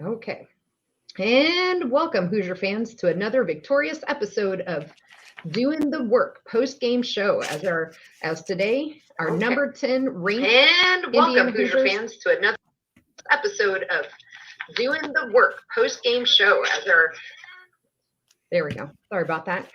Okay. And welcome, Hoosier fans, to another victorious episode of Doing the Work post-game show. As today, our number 10 ranked And welcome, Indiana Hoosier Hoosiers fans, to another episode of Doing the Work post-game show. There we go. Sorry about that.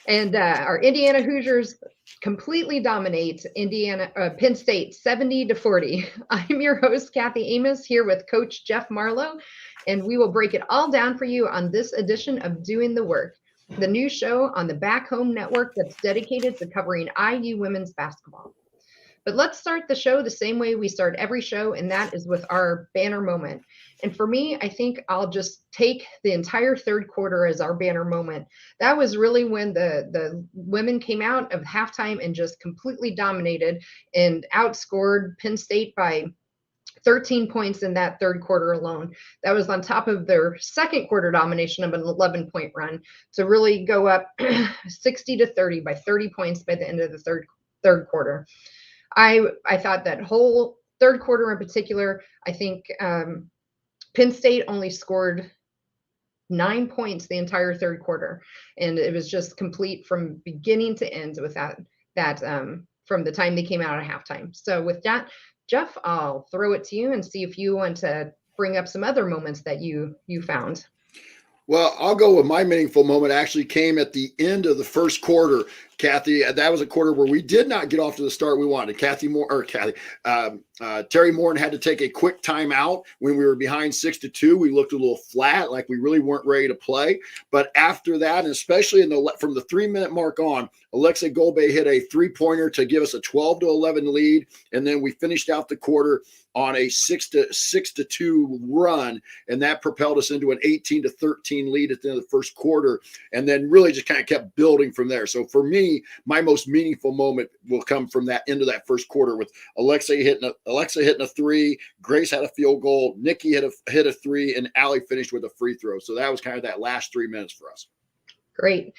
And our Indiana Hoosiers completely dominate Penn State 70-40. I'm your host, Kathy Amos, here with Coach Jeff Marlow, and we will break it all down for you on this edition of Doing the Work, the new show on the Back Home Network that's dedicated to covering IU women's basketball. But let's start the show the same way we start every show, and that is with our banner moment. And for me, I think I'll just take the entire third quarter as our banner moment. That was really when the women came out of halftime and just completely dominated and outscored Penn State by 13 points in that third quarter alone. That was on top of their second quarter domination of an 11-point run to really go up 60-30 by 30 points by the end of the third quarter. I thought that whole third quarter in particular, I think Penn State only scored 9 points the entire third quarter, and it was just complete from beginning to end with that from the time they came out of halftime. So with that, Jeff, I'll throw it to you and see if you want to bring up some other moments that you found. Well, I'll go with my meaningful moment actually came at the end of the first quarter, Kathy. That was a quarter where we did not get off to the start we wanted. Terry Morton had to take a quick timeout when we were behind 6-2. We looked a little flat, like we really weren't ready to play. But after that, and especially from the 3-minute mark on, Alexei Golbe hit a 3-pointer to give us a 12-11 lead, and then we finished out the quarter on a 6-2 run, and that propelled us into an 18-13 lead at the end of the first quarter, and then really just kind of kept building from there. So for me, my most meaningful moment will come from that end of that first quarter with Alexei hitting a 3, Grace had a field goal, Nikki hit a 3, and Allie finished with a free throw. So that was kind of that last 3 minutes for us. Great.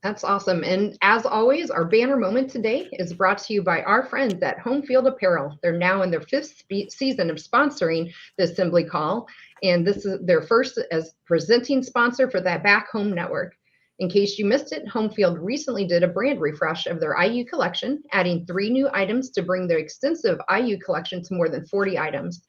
That's awesome. And as always, our banner moment today is brought to you by our friends at Home Field Apparel. They're now in their 5th season of sponsoring the Assembly Call, and this is their first as presenting sponsor for that Back Home Network. In case you missed it, Home Field recently did a brand refresh of their IU collection, adding 3 new items to bring their extensive IU collection to more than 40 items.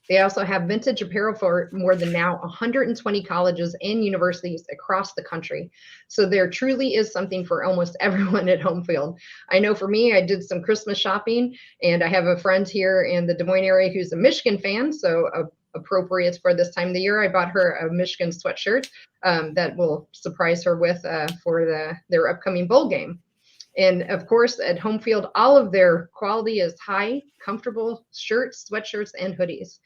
They also have vintage apparel for more than now 120 colleges and universities across the country. So there truly is something for almost everyone at Home Field. I know for me, I did some Christmas shopping, and I have a friend here in the Des Moines area who's a Michigan fan, so appropriate for this time of the year. I bought her a Michigan sweatshirt that will surprise her with for their upcoming bowl game. And of course, at Home Field, all of their quality is high, comfortable shirts, sweatshirts, and hoodies.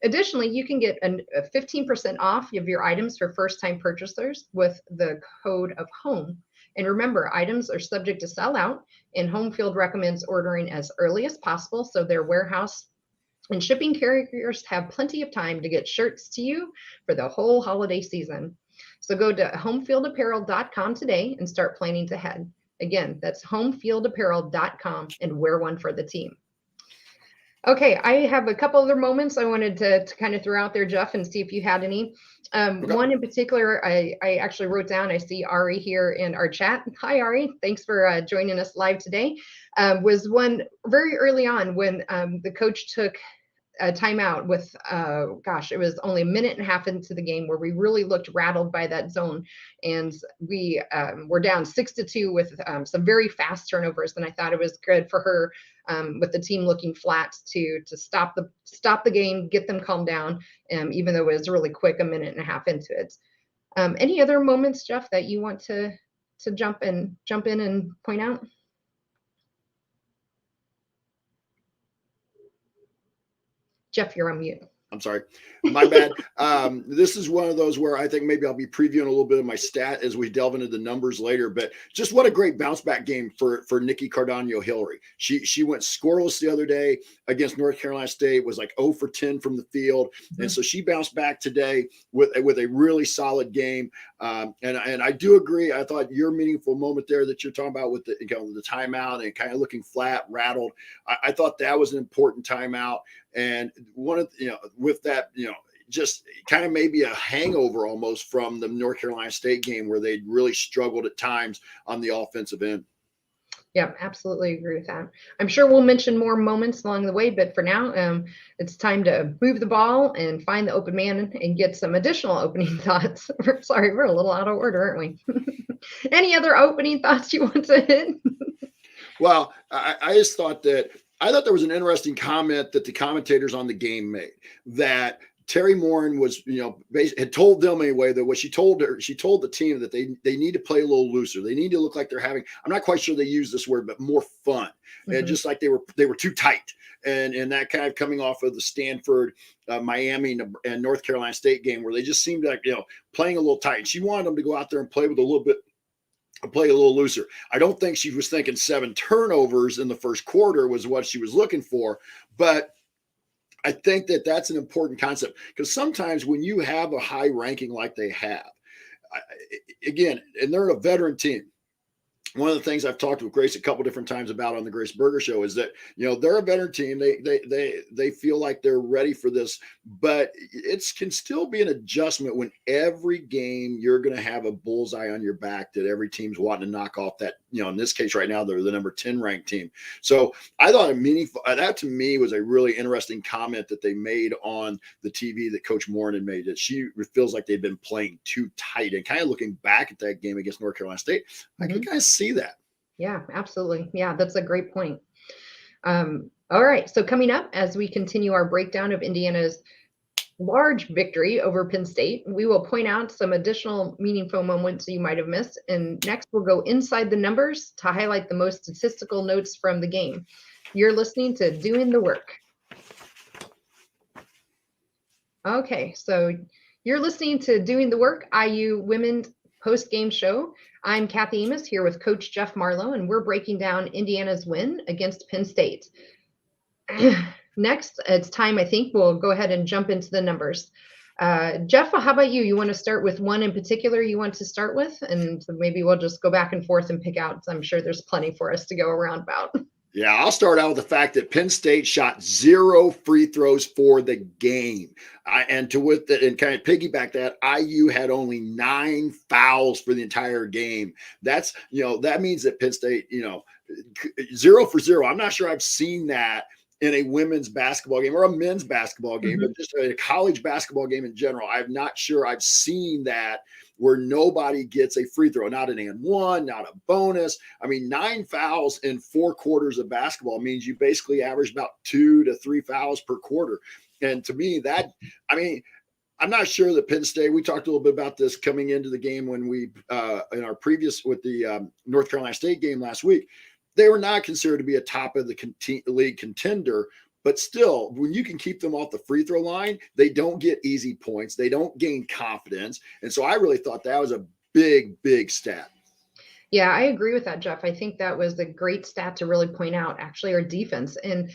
Additionally, you can get a 15% off of your items for first-time purchasers with the code of HOME. And remember, items are subject to sell out, and Home Field recommends ordering as early as possible so their warehouse and shipping carriers have plenty of time to get shirts to you for the whole holiday season. So go to homefieldapparel.com today and start planning ahead. Again, that's homefieldapparel.com and wear one for the team. Okay, I have a couple other moments I wanted to kind of throw out there, Jeff, and see if you had any. Okay. One in particular, I actually wrote down, I see Ari here in our chat. Hi, Ari. Thanks for joining us live today. Was one very early on when the coach took a timeout with, it was only a minute and a half into the game where we really looked rattled by that zone. And we were down 6-2 with some very fast turnovers. And I thought it was good for her with the team looking flat to stop the game, get them calmed down, even though it was really quick, a minute and a half into it. Any other moments, Jeff, that you want to jump in and point out? Jeff, you're on mute. I'm sorry. My bad. This is one of those where I think maybe I'll be previewing a little bit of my stat as we delve into the numbers later, but just what a great bounce back game for Nikki Cardano-Hillary. She went scoreless the other day against North Carolina State, was like 0 for 10 from the field. Mm-hmm. And so she bounced back today with a really solid game. And I do agree. I thought your meaningful moment there that you're talking about with the timeout and kind of looking flat, rattled. I thought that was an important timeout. And one of with that, just kind of maybe a hangover almost from the North Carolina State game where they really struggled at times on the offensive end. Yeah, absolutely agree with that. I'm sure we'll mention more moments along the way, but for now, it's time to move the ball and find the open man and get some additional opening thoughts. Sorry, we're a little out of order, aren't we? Any other opening thoughts you want to hit? Well, I just thought there was an interesting comment that the commentators on the game made, that Terry Morin was, had told them anyway that what she told the team that they need to play a little looser. They need to look like they're having, I'm not quite sure they used this word, but more fun. And just like they were too tight. And that kind of coming off of the Stanford, Miami, and North Carolina State game where they just seemed like, playing a little tight. And she wanted them to go out there and play a little looser. I don't think she was thinking 7 turnovers in the first quarter was what she was looking for, but I think that that's an important concept, because sometimes when you have a high ranking like they have, again, and they're a veteran team. One of the things I've talked with Grace a couple different times about on the Grace Berger Show is that, they're a veteran team. They feel like they're ready for this, but it can still be an adjustment when every game you're going to have a bullseye on your back that every team's wanting to knock off that, in this case right now, they're the number 10 ranked team. So I thought that to me was a really interesting comment that they made on the TV that Coach Morin had made, that she feels like they've been playing too tight. And kind of looking back at that game against North Carolina State, I can kind of see that. Yeah, absolutely. Yeah, that's a great point. All right. So coming up, as we continue our breakdown of Indiana's large victory over Penn State, we will point out some additional meaningful moments you might have missed. And next, we'll go inside the numbers to highlight the most statistical notes from the game. You're listening to Doing the Work. Okay, so you're listening to Doing the Work, IU Women's post-game show. I'm Kathy Amos here with Coach Jeff Marlow, and we're breaking down Indiana's win against Penn State. Next, it's time, I think, we'll go ahead and jump into the numbers. Jeff, how about you? You want to start with one in particular you want to start with? And maybe we'll just go back and forth and pick out. I'm sure there's plenty for us to go around about. Yeah, I'll start out with the fact that Penn State shot 0 free throws for the game. And kind of piggyback that, IU had only 9 fouls for the entire game. That's, that means that Penn State, 0 for 0. I'm not sure I've seen that in a women's basketball game or a men's basketball game, but just a college basketball game in general. I'm not sure I've seen that where nobody gets a free throw, not an and one, not a bonus. I mean, 9 fouls in 4 quarters of basketball means you basically average about 2 to 3 fouls per quarter. And to me, I'm not sure that Penn State, we talked a little bit about this coming into the game when we, in our previous with the North Carolina State game last week, they were not considered to be a top of the league contender. But still, when you can keep them off the free throw line, they don't get easy points. They don't gain confidence. And so I really thought that was a big, big stat. Yeah, I agree with that, Jeff. I think that was a great stat to really point out, actually, our defense. And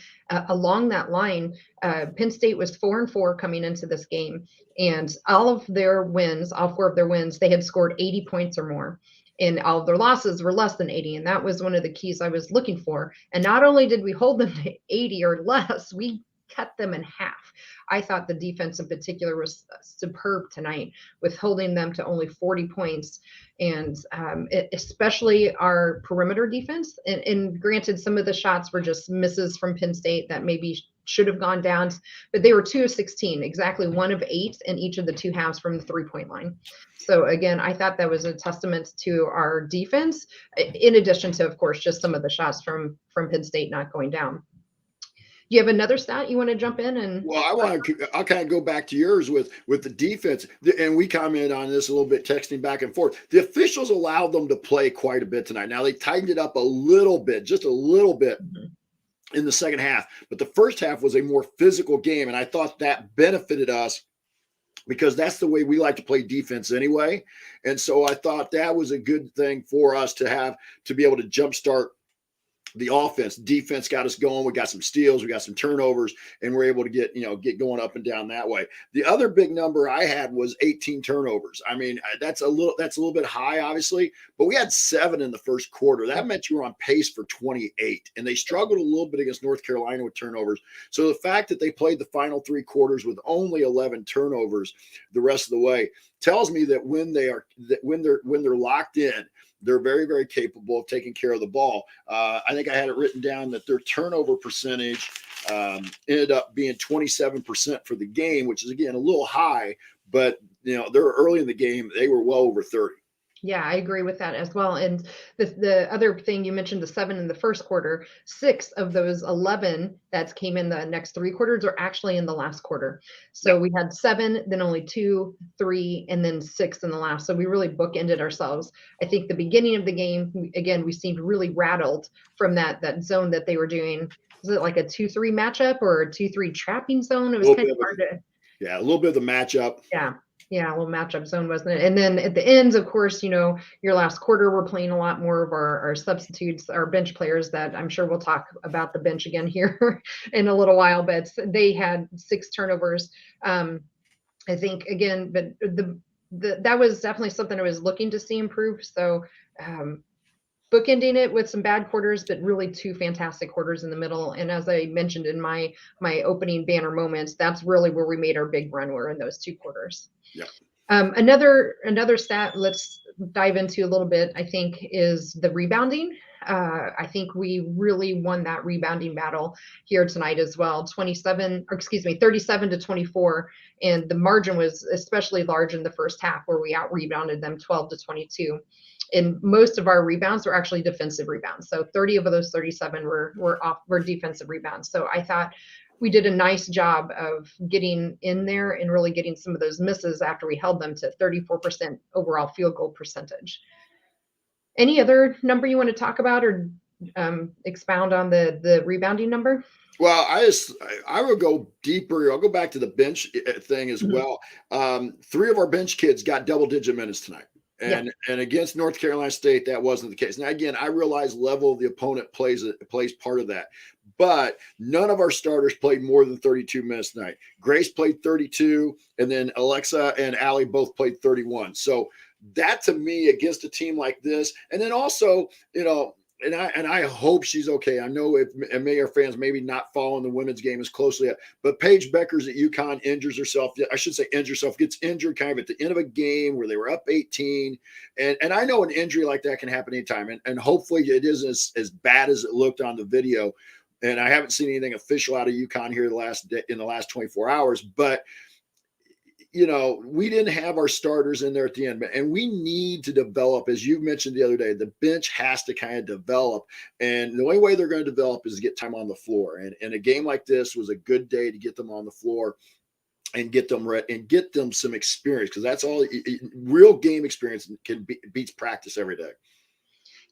along that line, Penn State was 4-4 coming into this game. And all 4 of their wins, they had scored 80 points or more. And all of their losses were less than 80. And that was one of the keys I was looking for. And not only did we hold them to 80 or less, we cut them in half. I thought the defense in particular was superb tonight, with holding them to only 40 points. And especially our perimeter defense. And granted, some of the shots were just misses from Penn State that maybe should have gone down, but they were 2 of 16, exactly 1 of 8 in each of the 2 halves from the 3-point line. So again, I thought that was a testament to our defense, in addition to, of course, just some of the shots from Penn State not going down. Do you have another stat you want to jump in? And well, I'll kind of go back to yours with the defense, and we commented on this a little bit, texting back and forth. The officials allowed them to play quite a bit tonight. Now they tightened it up a little bit, just a little bit. In the second half, but the first half was a more physical game, and I thought that benefited us because that's the way we like to play defense anyway. And so I thought that was a good thing for us to be able to jumpstart the offense, defense got us going. We got some steals, we got some turnovers, and we're able to get going up and down that way. The other big number I had was 18 turnovers. I mean, that's a little bit high, obviously, but we had 7 in the first quarter. That meant you were on pace for 28, and they struggled a little bit against North Carolina with turnovers. So the fact that they played the final 3 quarters with only 11 turnovers the rest of the way tells me that when they're locked in, they're very, very capable of taking care of the ball. I think I had it written down that their turnover percentage ended up being 27% for the game, which is, again, a little high, but, they're early in the game. They were well over 30. Yeah, I agree with that as well. And the other thing you mentioned, the 7 in the first quarter, 6 of those 11 that came in the next 3 quarters are actually in the last quarter. So we had 7, then only 2, 3, and then 6 in the last. So we really bookended ourselves. I think the beginning of the game, again, we seemed really rattled from that zone that they were doing. Was it like a 2-3 matchup or a 2-3 trapping zone? It was kind of hard to. Yeah, a little bit of the matchup. Yeah, a little matchup zone, wasn't it? And then at the ends, of course, your last quarter, we're playing a lot more of our substitutes, our bench players that I'm sure we'll talk about the bench again here in a little while, but they had 6 turnovers. I think, again, but that was definitely something I was looking to see improve. So bookending it with some bad quarters, but really 2 fantastic quarters in the middle. And as I mentioned in my opening banner moments, that's really where we made our big run, were in those 2 quarters. Yeah. Another stat let's dive into a little bit, I think, is the rebounding. I think we really won that rebounding battle here tonight as well. 37 to 24. And the margin was especially large in the first half, where we out rebounded them 12 to 22. And most of our rebounds were actually defensive rebounds. So 30 of those 37 were defensive rebounds. So I thought we did a nice job of getting in there and really getting some of those misses after we held them to 34% overall field goal percentage. Any other number you want to talk about or expound on the rebounding number? Well, I would go deeper. I'll go back to the bench thing as well. 3 of our bench kids got double-digit minutes tonight. And against North Carolina State, that wasn't the case. Now, again, I realize level of the opponent plays part of that. But none of our starters played more than 32 minutes tonight. Grace played 32, and then Alexa and Allie both played 31. So that, to me, against a team like this, and then also, and I hope she's okay. I know our fans maybe not following the women's game as closely, but Paige Beckers at UConn injures herself. I should say gets injured kind of at the end of a game where they were up 18. And I know an injury like that can happen anytime. And hopefully it isn't as bad as it looked on the video. And I haven't seen anything official out of UConn here in the last 24 hours, but we didn't have our starters in there at the end, and we need to develop, as you mentioned the other day, the bench has to kind of develop. And the only way they're going to develop is to get time on the floor. And a game like this was a good day to get them on the floor and get them ready and get them some experience, because that's all real game experience beats practice every day.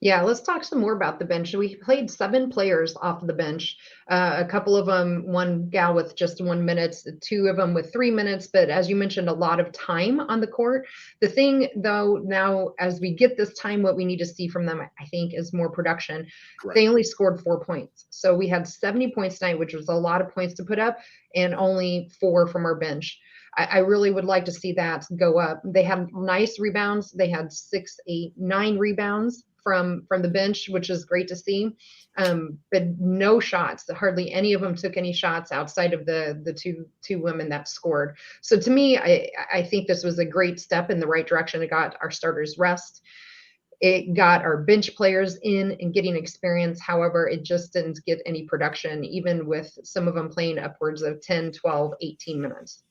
Yeah, let's talk some more about the bench. We played 7 players off the bench. A couple of them, one gal with just 1 minute, 2 of them with 3 minutes. But as you mentioned, a lot of time on the court. The thing, though, now as we get this time, what we need to see from them, I think, is more production. Correct. They only scored 4 points. So we had 70 points tonight, which was a lot of points to put up, and only 4 from our bench. I really would like to see that go up. They had nice rebounds. They had 6, 8, 9 rebounds from the bench, which is great to see. But no shots. Hardly any of them took any shots outside of the two women that scored. So to me, I think this was a great step in the right direction. It got our starters rest. It got our bench players in and getting experience. However, it just didn't get any production, even with some of them playing upwards of 10, 12, 18 minutes.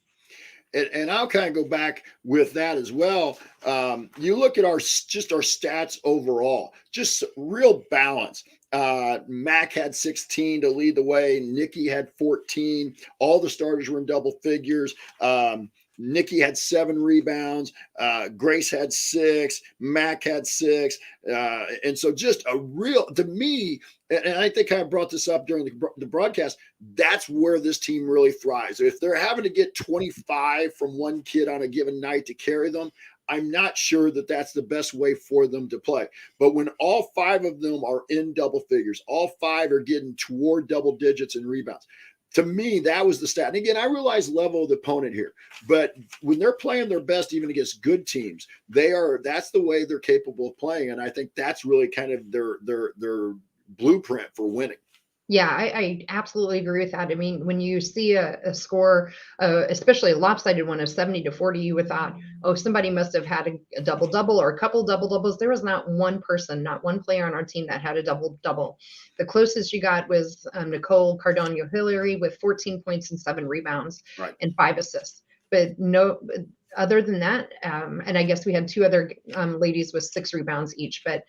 And I'll kind of go back with that as well. You look at our stats overall, just real balance. Mac had 16 to lead the way. Nikki had 14. All the starters were in double figures. Nikki had 7 rebounds. Grace had 6. Mac had 6. And so just a real, to me, and I think I brought this up during the broadcast, that's where this team really thrives. If they're having to get 25 from one kid on a given night to carry them, I'm not sure that that's the best way for them to play. But when all 5 of them are in double figures, all 5 are getting toward double digits in rebounds, to me, that was the stat. And again, I realize level of the opponent here, but when they're playing their best, even against good teams, that's the way they're capable of playing. And I think that's really kind of their blueprint for winning. Yeah, I absolutely agree with that. I mean, when you see a score, especially a lopsided one of 70-40, you would thought, oh, somebody must have had a double-double or a couple double-doubles. There was not one person, not one player on our team that had a double-double. The closest you got was Nicole Cardano-Hillary with 14 points and 7 rebounds and 5 assists. But no, other than that, and I guess we had 2 other ladies with 6 rebounds each, but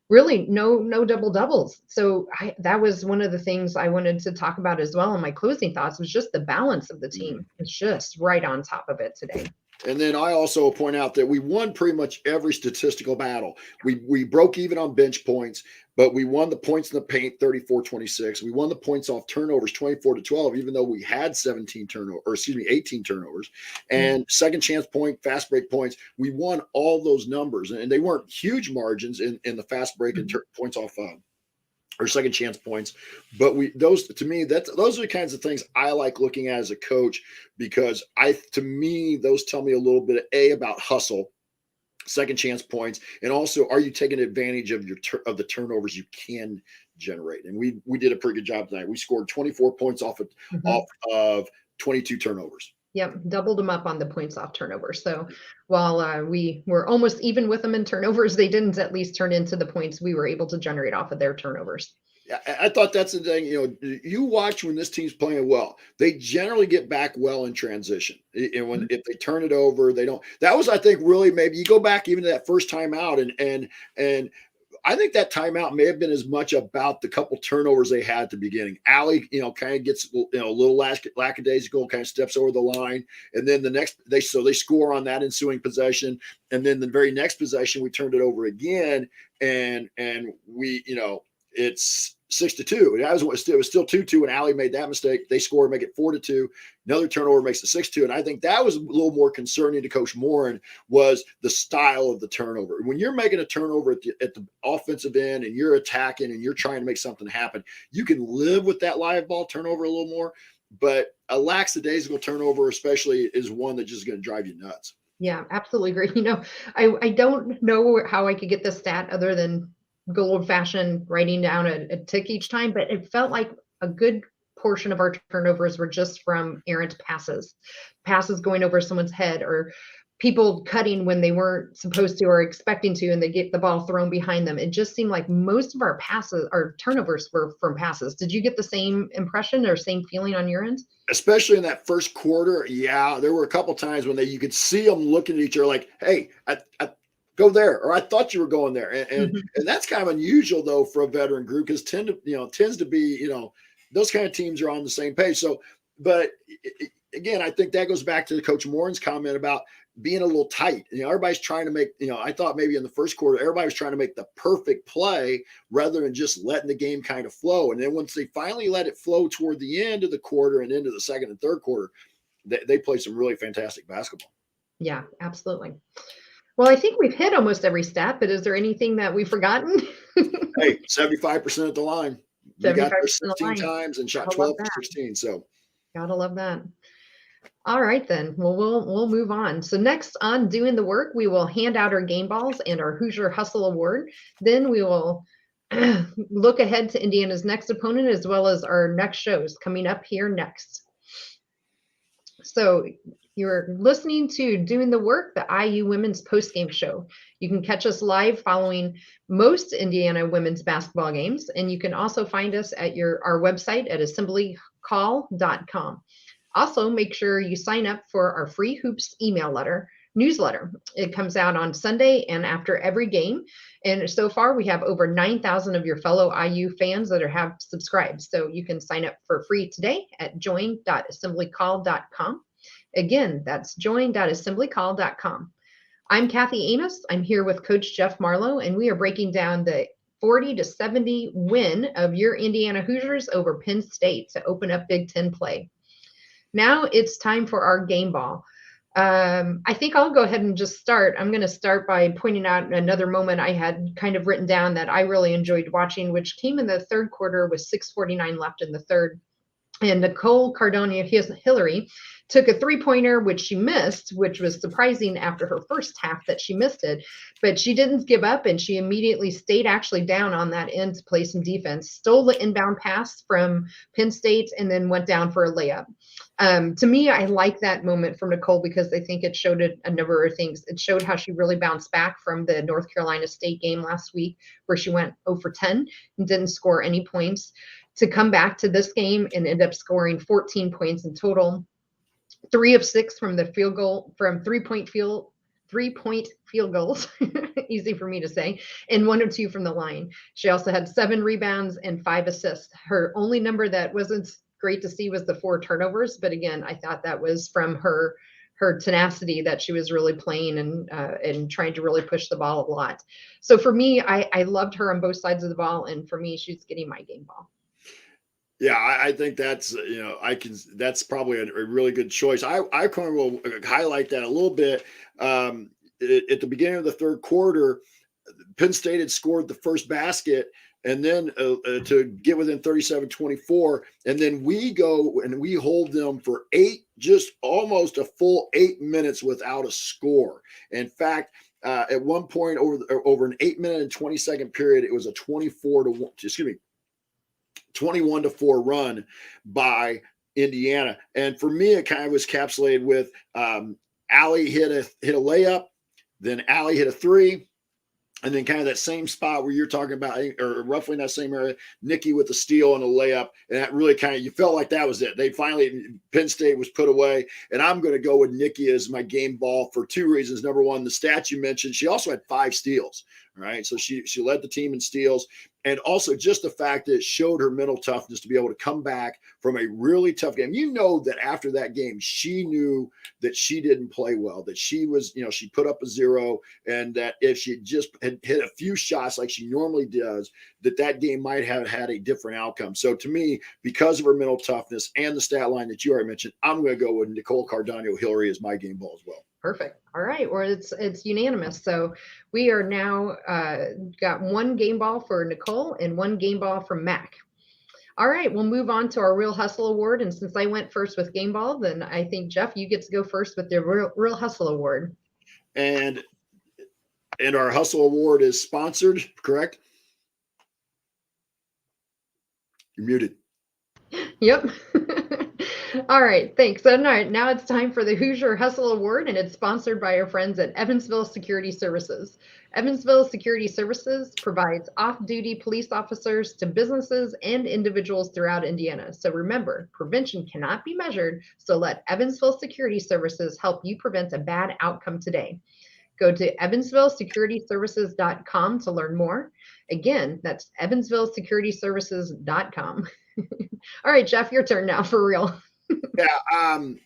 really no double doubles. So that was one of the things I wanted to talk about as well in my closing thoughts, was just the balance of the team. It's just right on top of it today. And then I also point out that we won pretty much every statistical battle. We broke even on bench points, but we won the points in the paint 34-26. We won the points off turnovers 24-12, even though we had 18 turnovers. And second chance point, fast break points. We won all those numbers, and they weren't huge margins in the fast break and points off or second chance points. But those are the kinds of things I like looking at as a coach, because to me, those tell me a little bit about hustle, second chance points, and also, are you taking advantage of the turnovers you can generate? And we did a pretty good job tonight. We scored 24 points off of 22 turnovers. Yep, doubled them up on the points off turnovers. So while we were almost even with them in turnovers, they didn't at least turn into the points we were able to generate off of their turnovers. Yeah, I thought that's the thing. You watch when this team's playing well, they generally get back well in transition. And if they turn it over, they don't. That was, I think, really, maybe you go back even to that first timeout, and I think that timeout may have been as much about the couple turnovers they had at the beginning. Allie, kind of gets a little lackadaisical, kind of steps over the line, and then they score on that ensuing possession, and then the very next possession we turned it over again, and we it's 6-2. It was still 2-2, and Allie made that mistake. They score, make it 4-2. Another turnover makes it 6-2. And I think that was a little more concerning to Coach Morin, was the style of the turnover. When you're making a turnover at the offensive end and you're attacking and you're trying to make something happen, you can live with that live ball turnover a little more. But a lackadaisical turnover, especially, is one that's just going to drive you nuts. Yeah, absolutely agree. I don't know how I could get the stat other than go old-fashioned writing down a tick each time, but it felt like a good portion of our turnovers were just from errant passes going over someone's head, or people cutting when they weren't supposed to or expecting to, and they get the ball thrown behind them. It just seemed like most of our turnovers were from passes. Did you get the same impression or same feeling on your end? Especially in that first quarter, yeah, there were a couple times when you could see them looking at each other like, hey, I go there, or I thought you were going there. And that's kind of unusual, though, for a veteran group, because tends to be, those kind of teams are on the same page. So, but again, I think that goes back to Coach Morin's comment about being a little tight. Everybody's trying to make, I thought maybe in the first quarter, everybody was trying to make the perfect play rather than just letting the game kind of flow. And then once they finally let it flow toward the end of the quarter and into the second and third quarter, they played some really fantastic basketball. Yeah, absolutely. Well, I think we've hit almost every stat, but is there anything that we've forgotten? Hey, 75% at the line. We got there 16 times and shot 12 for 16. So gotta love that. All right, then. Well, we'll move on. So next on Doing the Work, we will hand out our game balls and our Hoosier Hustle Award. Then we will look ahead to Indiana's next opponent, as well as our next shows coming up here next. So you're listening to Doing the Work, the IU Women's Postgame Show. You can catch us live following most Indiana women's basketball games, and you can also find us at our website at assemblycall.com. Also, make sure you sign up for our free Hoops newsletter. It comes out on Sunday and after every game. And so far, we have over 9,000 of your fellow IU fans that have subscribed. So you can sign up for free today at join.assemblycall.com. Again, that's join.assemblycall.com. I'm Kathy Amos. I'm here with Coach Jeff Marlow, and we are breaking down the 40-70 win of your Indiana Hoosiers over Penn State to open up Big Ten play. Now it's time for our game ball. I think I'll go ahead and just start. I'm going to start by pointing out another moment I had kind of written down that I really enjoyed watching, which came in the third quarter with 6:49 left in the third. And Nicole Cardona Hillary took a 3-pointer, which she missed, which was surprising after her first half that she missed it. But she didn't give up, and she immediately stayed actually down on that end to play some defense, stole the inbound pass from Penn State, and then went down for a layup. To me, I like that moment from Nicole because I think it showed a number of things. It showed how she really bounced back from the North Carolina State game last week, where she went 0 for 10 and didn't score any points, to come back to this game and end up scoring 14 points in total, 3 of 6 from the field goal, from 3-point field goals, easy for me to say, and 1 or 2 from the line. She also had 7 rebounds and 5 assists. Her only number that wasn't great to see was the 4 turnovers, but again, I thought that was from her tenacity that she was really playing and trying to really push the ball a lot. So for me, I loved her on both sides of the ball, and for me, she's getting my game ball. Yeah, I think that's, that's probably a really good choice. I kind of will highlight that a little bit. At the beginning of the third quarter, Penn State had scored the first basket, and then to get within 37-24, and then we go and we hold them for just almost a full 8 minutes without a score. In fact, at one point over an 8-minute and 20-second period, it was a 21-4 run by Indiana. And for me, it kind of was capsulated with Allie hit a layup, then Allie hit a 3, and then kind of that same spot where you're talking about, or roughly in that same area, Nikki with a steal and a layup. And that really kind of, you felt like that was it. Penn State was put away. And I'm going to go with Nikki as my game ball for 2 reasons. Number one, the stat you mentioned, she also had 5 steals. Right. So she led the team in steals. And also just the fact that it showed her mental toughness to be able to come back from a really tough game. You know that after that game, she knew that she didn't play well, that she was, she put up a 0, and that if she just had hit a few shots like she normally does, that game might have had a different outcome. So to me, because of her mental toughness and the stat line that you already mentioned, I'm going to go with Nicole Cardona Hillary as my game ball as well. Perfect. All right. Well, it's unanimous. So we are now got 1 game ball for Nicole and 1 game ball from Mac. All right. We'll move on to our Real Hustle Award. And since I went first with game ball, then I think, Jeff, you get to go first with the Real Hustle Award. And our Hustle Award is sponsored, correct? You're muted. Yep. All right, thanks. All right, now it's time for the Hoosier Hustle Award, and it's sponsored by our friends at Evansville Security Services. Evansville Security Services provides off-duty police officers to businesses and individuals throughout Indiana. So remember, prevention cannot be measured, so let Evansville Security Services help you prevent a bad outcome today. Go to evansvillesecurityservices.com to learn more. Again, that's evansvillesecurityservices.com. All right, Jeff, your turn now for real. Yeah, I'm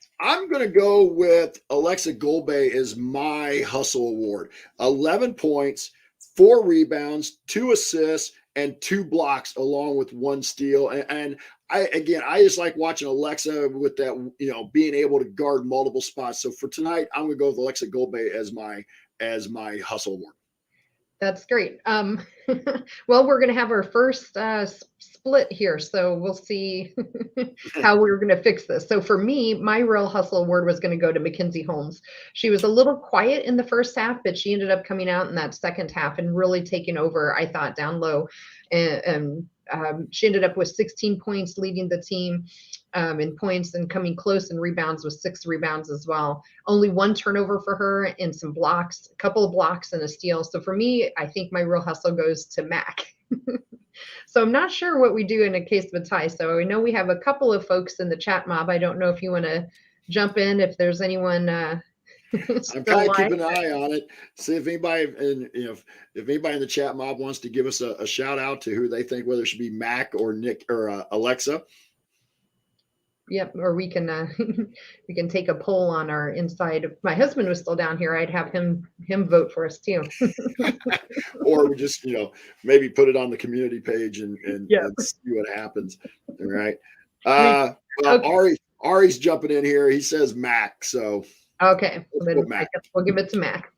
going to go with Alexa Golbey as my Hustle Award. 11 points, 4 rebounds, 2 assists, and 2 blocks, along with 1 steal. And I just like watching Alexa with that, being able to guard multiple spots. So for tonight, I'm going to go with Alexa Golbey as my Hustle Award. That's great. Well, we're going to have our first split here, so we'll see how we're going to fix this. So for me, my Real Hustle Award was going to go to Mackenzie Holmes. She was a little quiet in the first half, but she ended up coming out in that second half and really taking over, I thought, down low. And she ended up with 16 points, leading the team in points and coming close in rebounds with 6 rebounds as well. Only 1 turnover for her and some blocks, a couple of blocks and a steal. So for me, I think my Real Hustle goes to Mac. So I'm not sure what we do in a case of a tie. So I know we have a couple of folks in the chat mob. I don't know if you want to jump in, if there's anyone I'm kind of keeping an eye on it. See if anybody, if anybody in the chat mob wants to give us a shout out to who they think, whether it should be Mac or Nick or Alexa. Yep, or we can we can take a poll on our inside. If my husband was still down here, I'd have him vote for us too. Or we just maybe put it on the community page and see what happens. All right. Well, okay. Ari's jumping in here. He says Mac. So Okay, Let's then go, I Mac. guess we'll give it to Mac.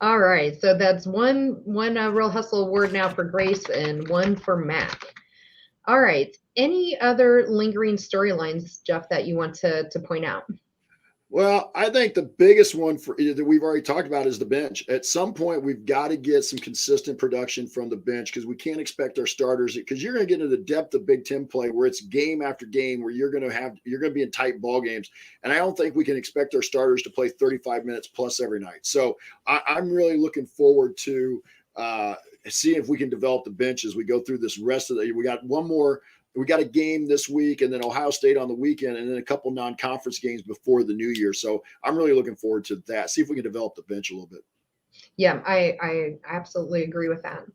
All right, so that's one Real Hustle award now for Grace and one for Mac. All right, any other lingering storylines, Jeff, that you want to point out? Well, I think the biggest one that we've already talked about is the bench. At some point, we've got to get some consistent production from the bench because we can't expect our starters, because you're going to get into the depth of Big Ten play where it's game after game where you're going to be in tight ball games. And I don't think we can expect our starters to play 35 minutes plus every night. So I'm really looking forward to seeing if we can develop the bench as we go through this rest of the year. We got a game this week and then Ohio State on the weekend and then a couple non-conference games before the new year. So I'm really looking forward to that. See if we can develop the bench a little bit. Yeah, I absolutely agree with that.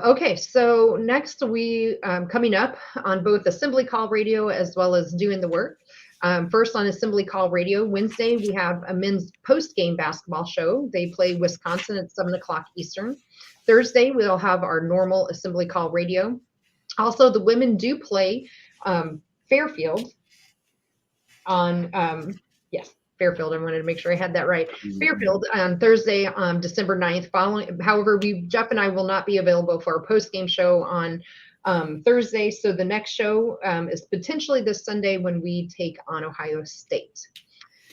Okay, so next we coming up on both Assembly Call Radio as well as Doing the Work. First on Assembly Call Radio, Wednesday, we have a men's post-game basketball show. They play Wisconsin at 7 o'clock Eastern. Thursday, we'll have our normal Assembly Call Radio. Also, the women do play Fairfield on, Fairfield. I wanted to make sure I had that right. Fairfield on Thursday, December 9th. However, Jeff and I will not be available for our post-game show on Thursday. So the next show is potentially this Sunday when we take on Ohio State.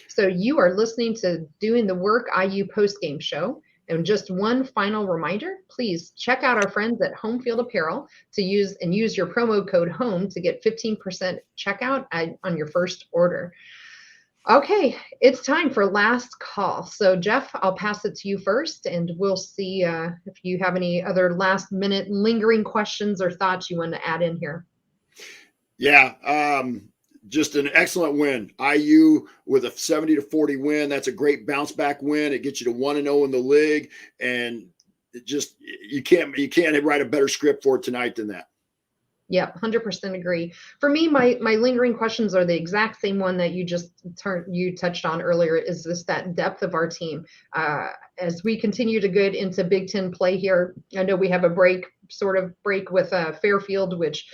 So you are listening to Doing the Work IU post-game show. And just one final reminder, please check out our friends at Home Field Apparel to use your promo code HOME to get 15% checkout on your first order. Okay, it's time for last call. So Jeff, I'll pass it to you first, and we'll see if you have any other last minute lingering questions or thoughts you want to add in here. Yeah, just an excellent win. IU with a 70-40 win. That's a great bounce back win. It gets you to 1-0 in the league, and it just you can't write a better script for tonight than that. Yep, 100% agree. For me, my lingering questions are the exact same one that you touched on earlier. Is this that depth of our team as we continue to get into Big Ten play here? I know we have a break with Fairfield, which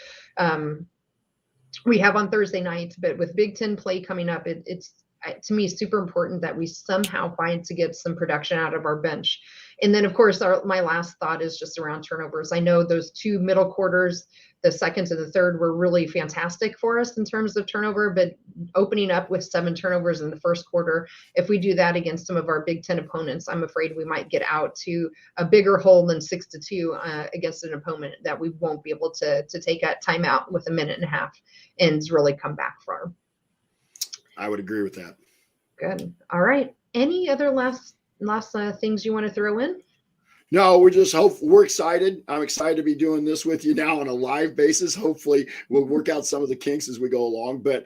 we have on Thursday nights, but with Big Ten play coming up, it's to me super important that we somehow find to get some production out of our bench. And then, of course, my last thought is just around turnovers. I know those two middle quarters, the second to the third, were really fantastic for us in terms of turnover, but opening up with 7 turnovers in the first quarter, if we do that against some of our Big Ten opponents, I'm afraid we might get out to a bigger hole than 6-2 against an opponent that we won't be able to take a timeout with a minute and a half and really come back from. I would agree with that. Good. All right. Any other last things you want to throw in? No, we're excited. I'm excited to be doing this with you now on a live basis. Hopefully we'll work out some of the kinks as we go along. But,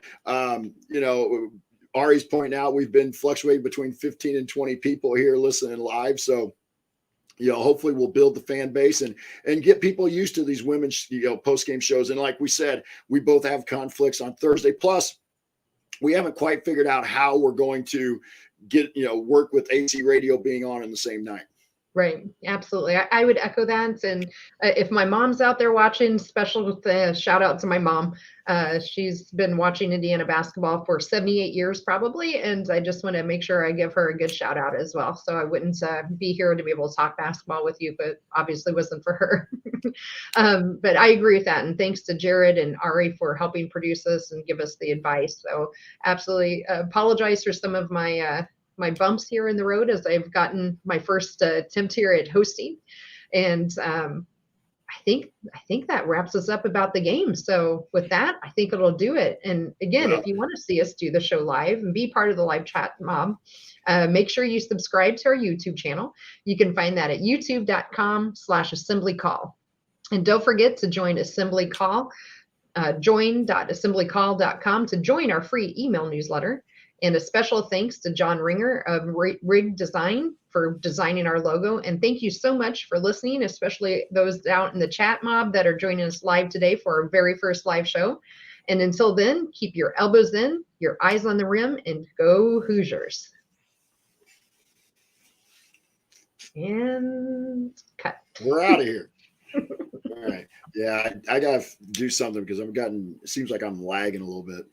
Ari's pointing out we've been fluctuating between 15 and 20 people here listening live. So, hopefully we'll build the fan base and get people used to these women's, post-game shows. And like we said, we both have conflicts on Thursday. Plus, we haven't quite figured out how we're going to get, work with AC radio being on in the same night. Right. Absolutely. I would echo that. And if my mom's out there watching, special shout out to my mom. She's been watching Indiana basketball for 78 years probably. And I just want to make sure I give her a good shout out as well. So I wouldn't be here to be able to talk basketball with you, but obviously wasn't for her. But I agree with that. And thanks to Jared and Ari for helping produce this and give us the advice. So absolutely apologize for some of my bumps here in the road as I've gotten my first attempt here at hosting. And I think that wraps us up about the game. So with that, I think it'll do it. And again, if you want to see us do the show live and be part of the live chat mob, make sure you subscribe to our YouTube channel. You can find that at youtube.com/assemblycall. And don't forget to join Assembly Call, join.assemblycall.com to join our free email newsletter. And a special thanks to John Ringer of Rig Design for designing our logo. And thank you so much for listening, especially those out in the chat mob that are joining us live today for our very first live show. And until then, keep your elbows in, your eyes on the rim, and go Hoosiers. And cut. We're out of here. All right. Yeah, I got to do something because it seems like I'm lagging a little bit.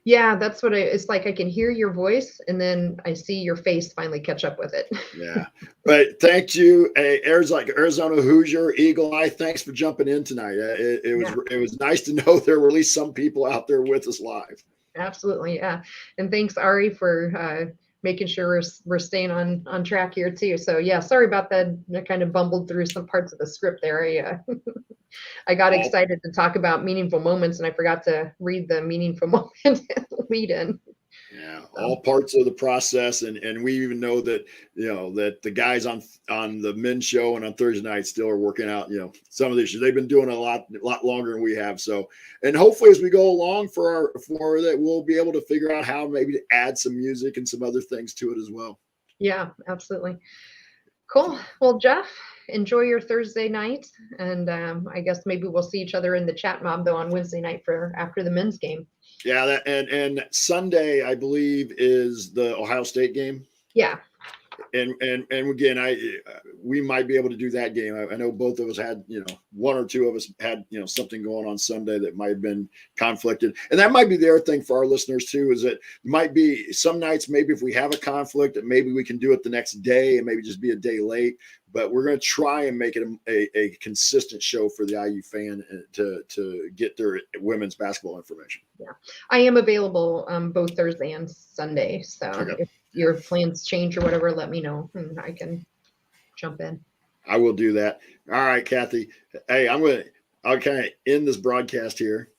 Yeah, that's what it's like. I can hear your voice and then I see your face finally catch up with it. Yeah. But thank you, Arizona Hoosier, Eagle Eye. Thanks for jumping in tonight. Yeah, It was nice to know there were at least some people out there with us live. absolutely. Yeah. And thanks, Ari, for making sure we're staying on track here too. So yeah, sorry about that. I kind of bumbled through some parts of the script there. I got All excited to talk about meaningful moments and I forgot to read the meaningful moment lead in. Yeah, So, all parts of the process, and we even know that that the guys on the men's show and on Thursday night still are working out some of the issues. They've been doing a lot longer than we have. So, and hopefully as we go along for that, we'll be able to figure out how maybe to add some music and some other things to it as well. yeah, absolutely. Cool. Well, Jeff, enjoy your Thursday night, and I guess maybe we'll see each other in the chat mob though on Wednesday night for after the men's game. Yeah, that and Sunday I believe is the Ohio State game. Yeah. And again, we might be able to do that game. I know both of us had, one or two of us had, something going on Sunday that might have been conflicted. And that might be the other thing for our listeners too, is that it might be some nights, maybe if we have a conflict, that maybe we can do it the next day and maybe just be a day late. But we're going to try and make it a consistent show for the IU fan to get their women's basketball information. Yeah, I am available both Thursday and Sunday. So Okay. if your plans change or whatever, let me know and I can jump in. I will do that. All right, Kathy. Hey, I'll kind of end this broadcast here.